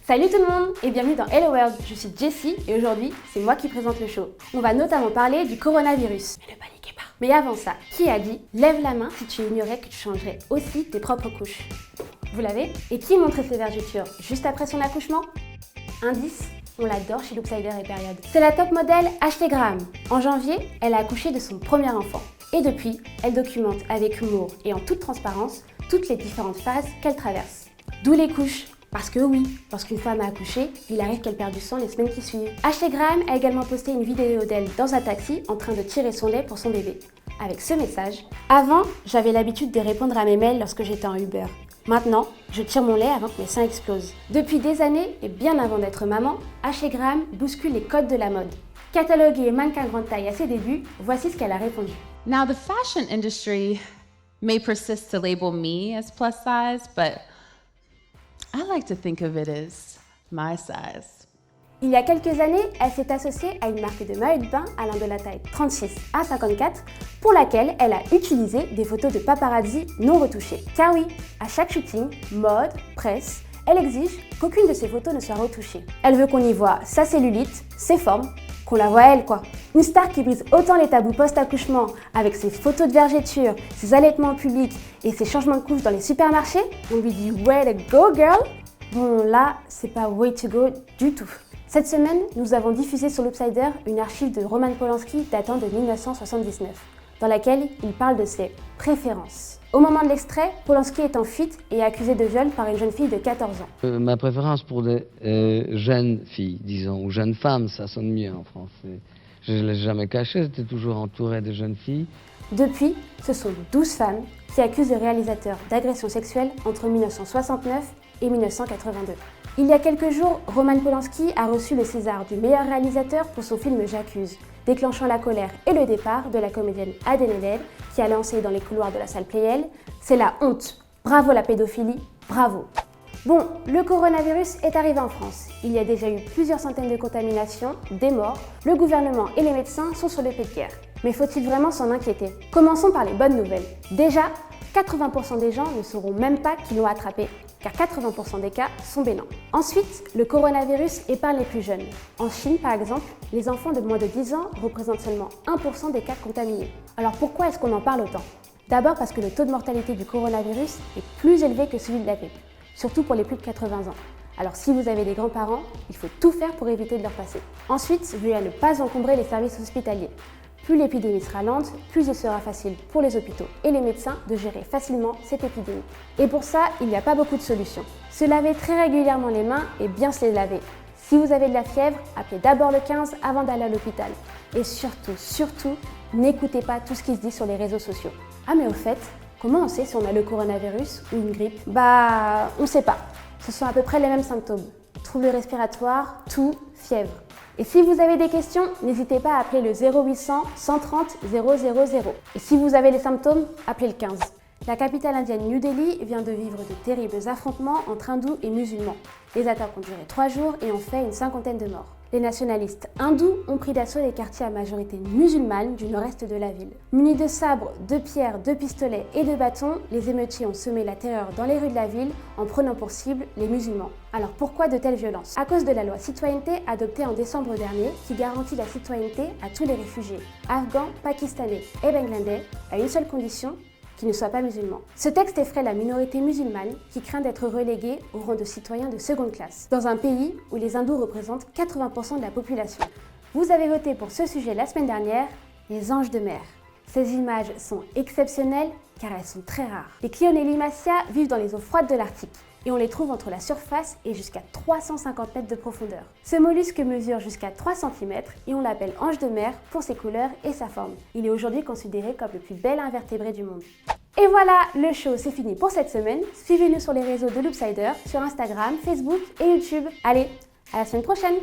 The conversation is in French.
Salut tout le monde et bienvenue dans Hello World, je suis Jessie et aujourd'hui c'est moi qui présente le show. On va notamment parler du coronavirus. Mais ne paniquez pas. Mais avant ça, qui a dit « Lève la main si tu ignorais que tu changerais aussi tes propres couches ». Vous l'avez? Et qui montrait ses vergetures juste après son accouchement? Indice, on l'adore chez Loopsider et Période. C'est la top modèle Ashley Graham. En janvier, elle a accouché de son premier enfant. Et depuis, elle documente avec humour et en toute transparence toutes les différentes phases qu'elle traverse. D'où les couches. Parce que oui, lorsqu'une femme a accouché, il arrive qu'elle perde du sang les semaines qui suivent. Ashley Graham a également posté une vidéo d'elle dans un taxi en train de tirer son lait pour son bébé. Avec ce message: « Avant, j'avais l'habitude de répondre à mes mails lorsque j'étais en Uber. Maintenant, je tire mon lait avant que mes seins explosent. » Depuis des années, et bien avant d'être maman, Ashley Graham bouscule les codes de la mode. Cataloguée mannequin grande taille à ses débuts, voici ce qu'elle a répondu. Now, the fashion industry may persist to label me as plus size, but I like to think of it as my size. Il y a quelques années, elle s'est associée à une marque de maillot de bain allant de la taille 36 à 54, pour laquelle elle a utilisé des photos de paparazzi non retouchées. Car oui, à chaque shooting, mode, presse, elle exige qu'aucune de ses photos ne soit retouchée. Elle veut qu'on y voit sa cellulite, ses formes, qu'on la voit elle quoi. Une star qui brise autant les tabous post-accouchement avec ses photos de vergetures, ses allaitements en public et ses changements de couches dans les supermarchés, on lui dit way to go girl. Bon là, c'est pas way to go du tout. Cette semaine, nous avons diffusé sur Loopsider une archive de Roman Polanski datant de 1979, dans laquelle il parle de ses préférences. Au moment de l'extrait, Polanski est en fuite et est accusé de viol par une jeune fille de 14 ans. Ma préférence pour des jeunes filles, disons, ou jeunes femmes, ça sonne mieux en français. Je ne l'ai jamais caché, j'étais toujours entouré de jeunes filles. Depuis, ce sont 12 femmes qui accusent le réalisateur d'agression sexuelle entre 1969 et 1982. Il y a quelques jours, Roman Polanski a reçu le César du meilleur réalisateur pour son film J'accuse, déclenchant la colère et le départ de la comédienne Aden Edel, qui a lancé dans les couloirs de la salle Playel « C'est la honte, bravo la pédophilie, bravo ». Bon, le coronavirus est arrivé en France. Il y a déjà eu plusieurs centaines de contaminations, des morts, le gouvernement et les médecins sont sur le pied de guerre. Mais faut-il vraiment s'en inquiéter? Commençons par les bonnes nouvelles. Déjà, 80% des gens ne sauront même pas qu'ils l'ont attrapé, car 80% des cas sont bénins. Ensuite, le coronavirus épargne les plus jeunes. En Chine, par exemple, les enfants de moins de 10 ans représentent seulement 1% des cas contaminés. Alors pourquoi est-ce qu'on en parle autant? D'abord parce que le taux de mortalité du coronavirus est plus élevé que celui de la grippe, surtout pour les plus de 80 ans. Alors si vous avez des grands-parents, il faut tout faire pour éviter de leur passer. Ensuite, veillez à ne pas encombrer les services hospitaliers. Plus l'épidémie sera lente, plus il sera facile pour les hôpitaux et les médecins de gérer facilement cette épidémie. Et pour ça, il n'y a pas beaucoup de solutions. Se laver très régulièrement les mains et bien se les laver. Si vous avez de la fièvre, appelez d'abord le 15 avant d'aller à l'hôpital. Et surtout, n'écoutez pas tout ce qui se dit sur les réseaux sociaux. Ah mais au fait, comment on sait si on a le coronavirus ou une grippe? Bah, on sait pas. Ce sont à peu près les mêmes symptômes. Troubles respiratoires, toux, fièvre. Et si vous avez des questions, n'hésitez pas à appeler le 0800 130 000. Et si vous avez des symptômes, appelez le 15. La capitale indienne New Delhi vient de vivre de terribles affrontements entre hindous et musulmans. Les attaques ont duré 3 jours et ont fait une 50aine de morts. Les nationalistes hindous ont pris d'assaut les quartiers à majorité musulmane du nord-est de la ville. Munis de sabres, de pierres, de pistolets et de bâtons, les émeutiers ont semé la terreur dans les rues de la ville en prenant pour cible les musulmans. Alors pourquoi de telles violences? À cause de la loi citoyenneté adoptée en décembre dernier qui garantit la citoyenneté à tous les réfugiés, afghans, pakistanais et bangladais, à une seule condition: qui ne soient pas musulmans. Ce texte effraie la minorité musulmane qui craint d'être reléguée au rang de citoyens de seconde classe, dans un pays où les hindous représentent 80% de la population. Vous avez voté pour ce sujet la semaine dernière, les anges de mer. Ces images sont exceptionnelles car elles sont très rares. Les Clionellimacia vivent dans les eaux froides de l'Arctique et on les trouve entre la surface et jusqu'à 350 mètres de profondeur. Ce mollusque mesure jusqu'à 3 cm et on l'appelle ange de mer pour ses couleurs et sa forme. Il est aujourd'hui considéré comme le plus bel invertébré du monde. Et voilà, le show c'est fini pour cette semaine. Suivez-nous sur les réseaux de Loopsider, sur Instagram, Facebook et YouTube. Allez, à la semaine prochaine!